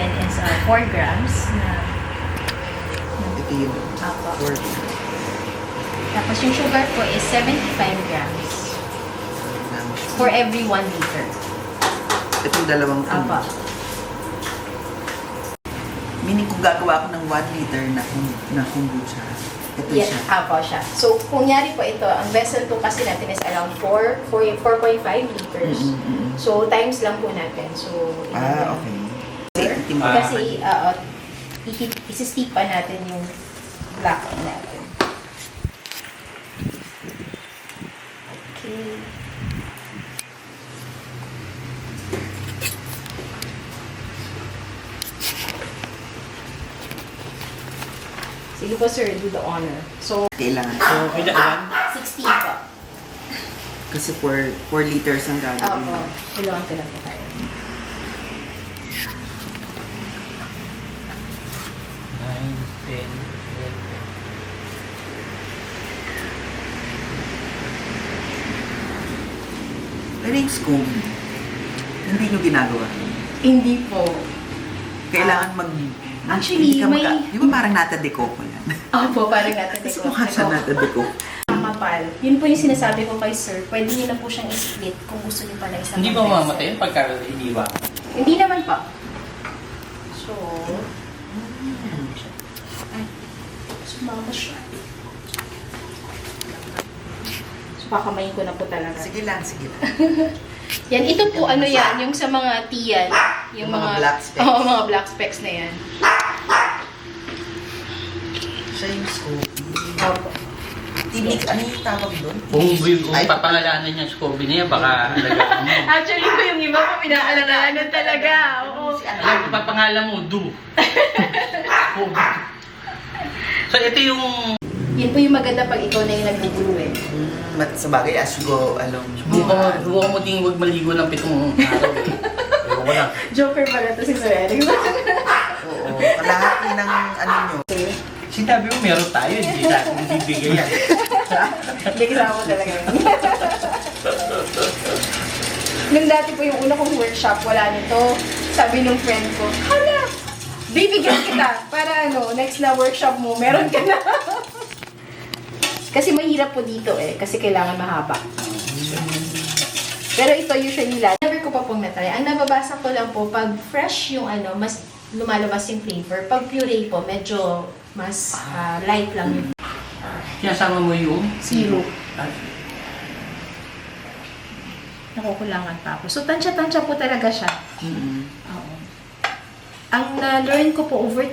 natin is 4 grams na Ito yun. Apo. 4. Tapos yung sugar po is 75 grams for every 1 liter. Itong dalawang Apo. Meaning kung gagawa ako ng 1 liter na kombucha, ito Yes, siya. apo siya. So, kung nyari po ito, ang vessel po kasi natin is around 4.5 liters. So, times lang po natin. So, Okay. Kasi, isi-steep pa natin yung black natin. Okay. Sige po, sir, do the honor. So, Kailangan. So, kailangan 16 po. Kasi 4 liters ang gagawin. Opo. Kailangan ko lang po tayo. 9, 10, 11. Pero yung scoop, hindi nyo ginagawa. Hindi po. Kailangan Actually, hindi ka may- di ba parang nata de coco yan? Opo, parang natin. Kasi mukha siya nata de coco. Mapal. Yun po yung sinasabi ko kay sir. Pwede niyo na po siyang i-split kung gusto niyo pala isang Hindi ba vessel. mamamatay yun pagka iniwa? Hindi naman pa. So, ay, sumama siya. So, kakamayin ko na po talaga. Sige lang, sige lang. Yan, ito po ano yan, yung sa mga tiyan. Yung Mga black specks. Oo, mga black specks na yan. Siya yung scoop. Opo. Tinik, ano yung tawag doon? Kung Ay, papangalanan niya sa Kobe niya, baka alagaan mo. Actually po yung iba po pinaalalahanan talaga. Oo. Alam, kung papangalan mo, do. Kobe. So, ito yung... Yan po yung maganda pag ikaw na yung nag-brew eh. Sa bagay, as you go along. Buka mo din huwag maligo ng 7 araw. Ewan ko lang. Joker pala to si Sir Eric. Oo, kalahati ng ano nyo. Sinabi mo, meron tayo, hindi natin bibigay yan. Hindi kasama ko talaga yun. Nung dati po yung una kong workshop, wala nito. Sabi nung friend ko, hala, bibigyan kita para next na workshop mo, meron ka na. Kasi mahirap po dito eh, kasi kailangan mahaba. Pero ito usually never ko pa pong natry. Ang nababasa ko lang po, pag fresh yung mas lumalabas yung flavor. Pag puree po, medyo mas light lang yung Sinasama mo yung... syrup. Nakukulangan pa ako. So, tansya-tansya po talaga siya. Oo. Ang na-learn ko po over time,